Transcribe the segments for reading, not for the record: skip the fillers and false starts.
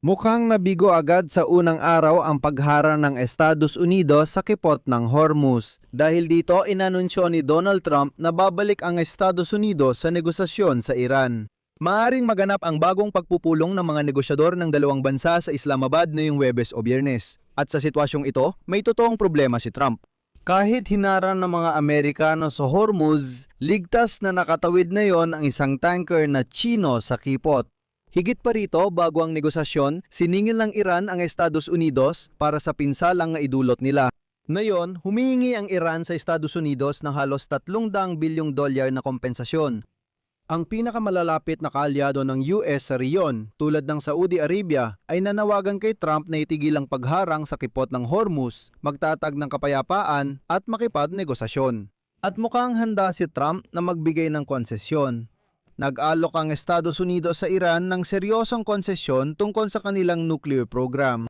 Mukhang nabigo agad sa unang araw ang pagharang ng Estados Unidos sa kipot ng Hormuz. Dahil dito, inanunsyo ni Donald Trump na babalik ang Estados Unidos sa negosasyon sa Iran. Maaring maganap ang bagong pagpupulong ng mga negosyador ng dalawang bansa sa Islamabad ngayong Huwebes o Biyernes. At sa sitwasyong ito, may totoong problema si Trump. Kahit hinarang ng mga Amerikano sa Hormuz, ligtas na nakatawid na yon ang isang tanker na Tsino sa kipot. Higit pa rito, bago ang negosasyon, siningil ng Iran ang Estados Unidos para sa pinsalang na idulot nila. Ngayon, humihingi ang Iran sa Estados Unidos ng halos $300 bilyong na kompensasyon. Ang pinakamalalapit na kaalyado ng US sa riyon, tulad ng Saudi Arabia, ay nanawagan kay Trump na itigil ang pagharang sa kipot ng Hormuz, magtatag ng kapayapaan at makipagnegosasyon. At mukhang handa si Trump na magbigay ng konsesyon. Nag-alok ang Estados Unidos sa Iran ng seryosong konsesyon tungkol sa kanilang nuclear program.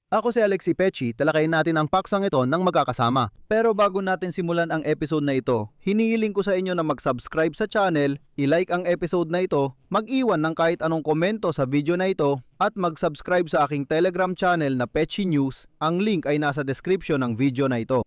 Ako si Alex Ipechi, talakayin natin ang paksang ito ng magkakasama. Pero bago natin simulan ang episode na ito, hinihiling ko sa inyo na mag-subscribe sa channel, i-like ang episode na ito, mag-iwan ng kahit anong komento sa video na ito, at mag-subscribe sa aking Telegram channel na Pechi News. Ang link ay nasa description ng video na ito.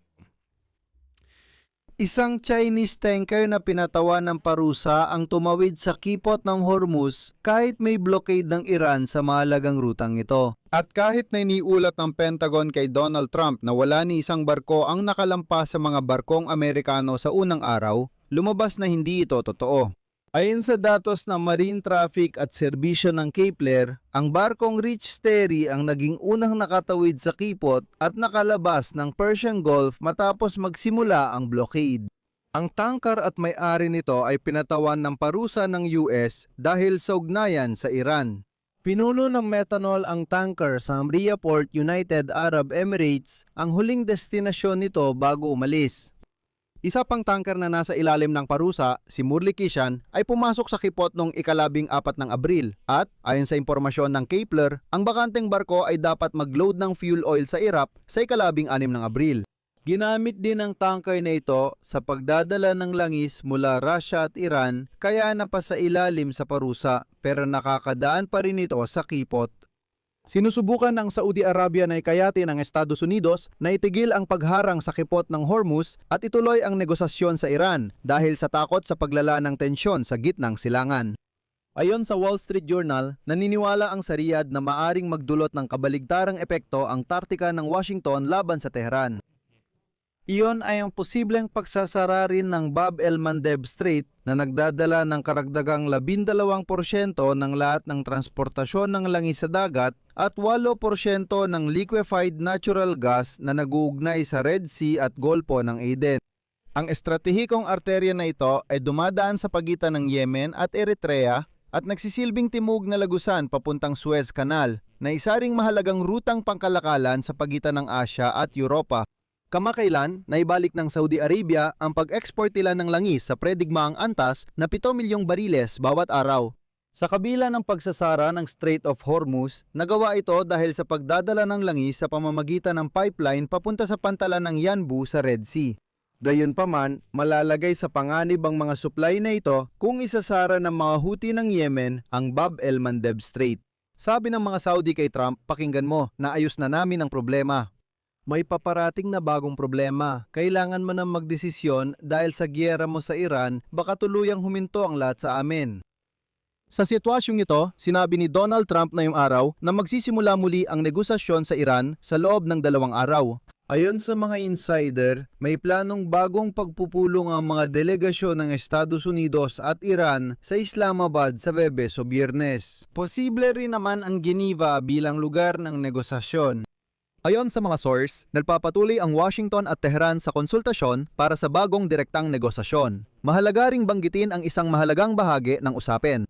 Isang Chinese tanker na pinatawan ng parusa ang tumawid sa kipot ng Hormuz kahit may blockade ng Iran sa mahalagang rutang ito. At kahit na iniulat ng Pentagon kay Donald Trump na wala ni isang barko ang nakalampas sa mga barkong Amerikano sa unang araw, lumabas na hindi ito totoo. Ayon sa datos ng Marine Traffic at serbisyo ng Kepler, ang barkong Rich Terry ang naging unang nakatawid sa kipot at nakalabas ng Persian Gulf matapos magsimula ang blockade. Ang tanker at may-ari nito ay pinatawan ng parusa ng US dahil sa ugnayan sa Iran. Pinuno ng methanol ang tanker sa Amriya Port, United Arab Emirates, ang huling destinasyon nito bago umalis. Isa pang tanker na nasa ilalim ng parusa, si Murli Kishan, ay pumasok sa kipot noong ika-14 ng Abril at, ayon sa impormasyon ng Kepler, ang bakanteng barko ay dapat mag-load ng fuel oil sa Iraq sa ika-16 ng Abril. Ginamit din ang tanker na ito sa pagdadala ng langis mula Russia at Iran kaya napasa ilalim sa parusa pero nakakadaan pa rin ito sa kipot. Sinusubukan ng Saudi Arabia na ikayatin ng Estados Unidos na itigil ang pagharang sa kipot ng Hormuz at ituloy ang negosasyon sa Iran dahil sa takot sa paglala ng tensyon sa gitnang silangan. Ayon sa Wall Street Journal, naniniwala ang sa Riyadh na maaring magdulot ng kabaligtarang epekto ang taktika ng Washington laban sa Tehran. Iyon ay ang posibleng pagsasara rin ng Bab el-Mandeb Strait na nagdadala ng karagdagang 12% ng lahat ng transportasyon ng langis sa dagat at 8% ng liquefied natural gas na nag-uugnay sa Red Sea at Golpo ng Aden. Ang estratehikong arterya na ito ay dumadaan sa pagitan ng Yemen at Eritrea at nagsisilbing timog na lagusan papuntang Suez Canal na isa ring mahalagang rutang pangkalakalan sa pagitan ng Asya at Europa. Kamakailan, naibalik ng Saudi Arabia ang pag-export nila ng langis sa predigmaang antas na 7 milyong bariles bawat araw. Sa kabila ng pagsasara ng Strait of Hormuz, nagawa ito dahil sa pagdadala ng langis sa pamamagitan ng pipeline papunta sa pantalan ng Yanbu sa Red Sea. Gayunpaman, malalagay sa panganib ang mga supply na ito kung isasara ng mga Houthi ng Yemen ang Bab el-Mandeb Strait. Sabi ng mga Saudi kay Trump, pakinggan mo, naayos na namin ang problema. May paparating na bagong problema. Kailangan mo nang magdesisyon dahil sa giyera mo sa Iran, baka tuluyang huminto ang lahat sa amin. Sa sitwasyong ito, sinabi ni Donald Trump ngayong araw na magsisimula muli ang negosasyon sa Iran sa loob ng 2 araw. Ayon sa mga insider, may planong bagong pagpupulong ang mga delegasyon ng Estados Unidos at Iran sa Islamabad sa Huwebes o Biyernes. Posible rin naman ang Geneva bilang lugar ng negosasyon. Ayon sa mga source, nagpapatuloy ang Washington at Tehran sa konsultasyon para sa bagong direktang negosasyon. Mahalaga ring banggitin ang isang mahalagang bahagi ng usapin.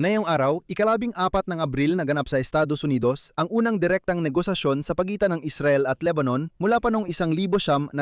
Ngayong araw, ika-14 ng Abril naganap sa Estados Unidos ang unang direktang negosasyon sa pagitan ng Israel at Lebanon mula pa noong 1993.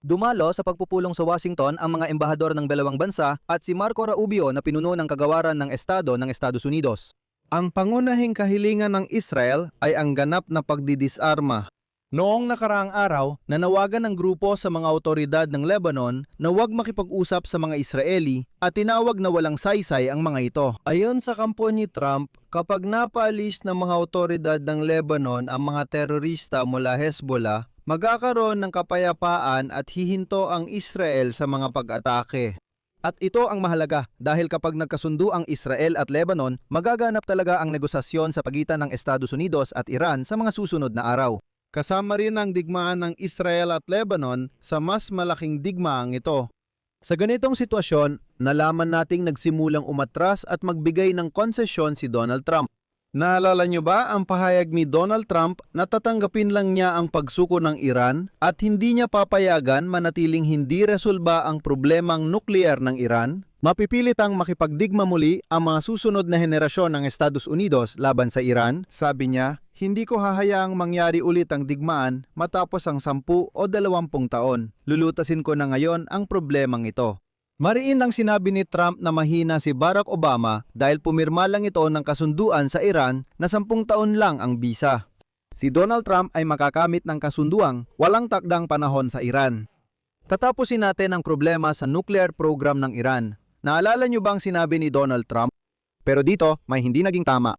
Dumalo sa pagpupulong sa Washington ang mga embahador ng dalawang bansa at si Marco Rubio na pinuno ng kagawaran ng Estado ng Estados Unidos. Ang pangunahing kahilingan ng Israel ay ang ganap na pagdidisarma. Noong nakaraang araw, nanawagan ng grupo sa mga awtoridad ng Lebanon na huwag makipag-usap sa mga Israeli at tinawag na walang saysay ang mga ito. Ayon sa kampo ni Trump, kapag napaalis ng mga awtoridad ng Lebanon ang mga terorista mula Hezbollah, magkakaroon ng kapayapaan at hihinto ang Israel sa mga pag-atake. At ito ang mahalaga dahil kapag nagkasundo ang Israel at Lebanon, magaganap talaga ang negosasyon sa pagitan ng Estados Unidos at Iran sa mga susunod na araw. Kasama rin ang digmaan ng Israel at Lebanon sa mas malaking digmaang ito. Sa ganitong sitwasyon, nalaman nating nagsimulang umatras at magbigay ng konsesyon si Donald Trump. Naalala nyo ba ang pahayag ni Donald Trump na tatanggapin lang niya ang pagsuko ng Iran at hindi niya papayagan manatiling hindi resolba ang problemang nuklear ng Iran? Mapipilitang makipagdigma muli ang mga susunod na henerasyon ng Estados Unidos laban sa Iran? Sabi niya, hindi ko hahayaang mangyari ulit ang digmaan matapos ang 10 o 20 taon. Lulutasin ko na ngayon ang problemang ito. Mariin ang sinabi ni Trump na mahina si Barack Obama dahil pumirma lang ito ng kasunduan sa Iran na 10 taon lang ang bisa. Si Donald Trump ay makakamit ng kasunduang walang takdang panahon sa Iran. Tatapusin natin ang problema sa nuclear program ng Iran. Naalala niyo bang sinabi ni Donald Trump? Pero dito, may hindi naging tama.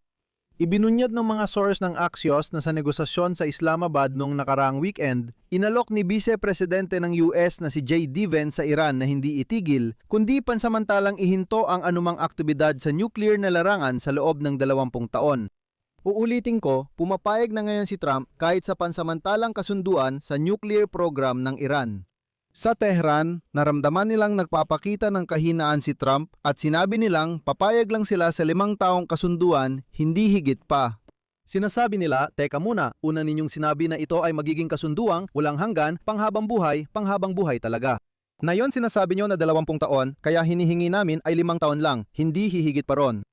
Ibinunyag ng mga source ng Axios na sa negosasyon sa Islamabad noong nakaraang weekend, inalok ni Vice Presidente ng US na si J.D. Vance sa Iran na hindi itigil, kundi pansamantalang ihinto ang anumang aktibidad sa nuclear na larangan sa loob ng 20 taon. Uulitin ko, pumapayag na ngayon si Trump kahit sa pansamantalang kasunduan sa nuclear program ng Iran. Sa Tehran, naramdaman nilang nagpapakita ng kahinaan si Trump at sinabi nilang papayag lang sila sa 5 taong kasunduan, hindi higit pa. Sinasabi nila, teka muna, una ninyong sinabi na ito ay magiging kasunduang, walang hanggan, panghabang buhay talaga. Ngayon sinasabi nyo na 20 taon, kaya hinihingi namin ay 5 taon lang, hindi hihigit pa ron.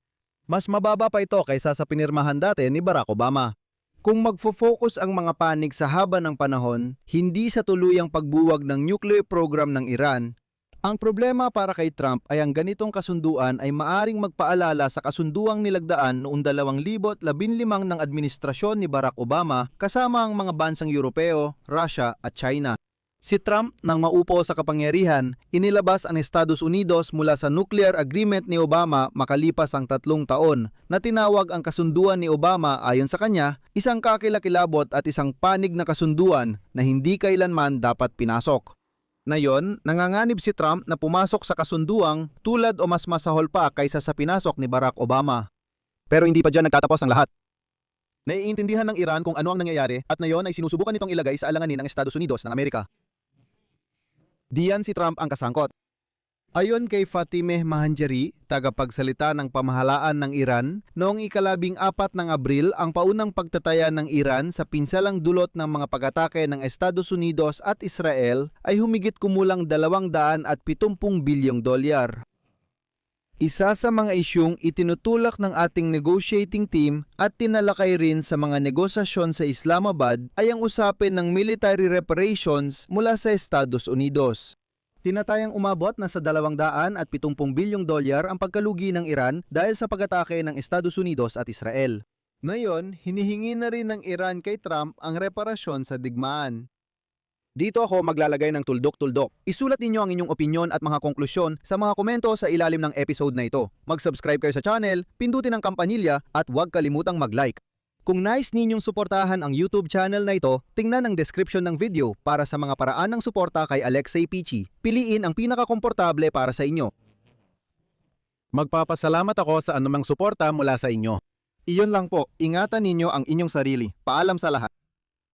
Mas mababa pa ito kaysa sa pinirmahan dati ni Barack Obama. Kung magfo-focus ang mga panig sa haba ng panahon, hindi sa tuluyang pagbuwag ng nuclear program ng Iran, Ang problema para kay Trump ay ang ganitong kasunduan ay maaring magpaalala sa kasunduang nilagdaan noong 2015 ng administrasyon ni Barack Obama kasama ang mga bansang Europeo, Russia at China. Si Trump, nang maupo sa kapangyarihan, inilabas ang Estados Unidos mula sa nuclear agreement ni Obama makalipas ang 3 taon na tinawag ang kasunduan ni Obama ayon sa kanya, isang kakilakilabot at isang panig na kasunduan na hindi kailanman dapat pinasok. Ngayon, nanganganib si Trump na pumasok sa kasunduang tulad o mas masahol pa kaysa sa pinasok ni Barack Obama. Pero hindi pa dyan nagtatapos ang lahat. Naiintindihan ng Iran kung ano ang nangyayari at ngayon ay sinusubukan nitong ilagay sa alanganin ng Estados Unidos ng Amerika. Diyan si Trump ang kasangkot. Ayon kay Fatimeh Mahanjeri, tagapagsalita ng pamahalaan ng Iran, noong ika-14 ng Abril ang paunang pagtataya ng Iran sa pinsalang dulot ng mga pag-atake ng Estados Unidos at Israel ay humigit kumulang $270 bilyong. Isa sa mga isyung itinutulak ng ating negotiating team at tinalakay rin sa mga negosasyon sa Islamabad ay ang usapin ng military reparations mula sa Estados Unidos. Tinatayang umabot na sa $270 bilyong ang pagkalugi ng Iran dahil sa pag-atake ng Estados Unidos at Israel. Ngayon, hinihingi na rin ng Iran kay Trump ang reparasyon sa digmaan. Dito ako maglalagay ng tuldok-tuldok. Isulat ninyo ang inyong opinyon at mga konklusyon sa mga komento sa ilalim ng episode na ito. Mag-subscribe kayo sa channel, pindutin ang kampanilya at huwag kalimutang mag-like. Kung nais ninyong suportahan ang YouTube channel na ito, tingnan ang description ng video para sa mga paraan ng suporta kay Alexei Pichi. Piliin ang pinakakomportable para sa inyo. Magpapasalamat ako sa anumang suporta mula sa inyo. Iyon lang po, ingatan ninyo ang inyong sarili. Paalam sa lahat.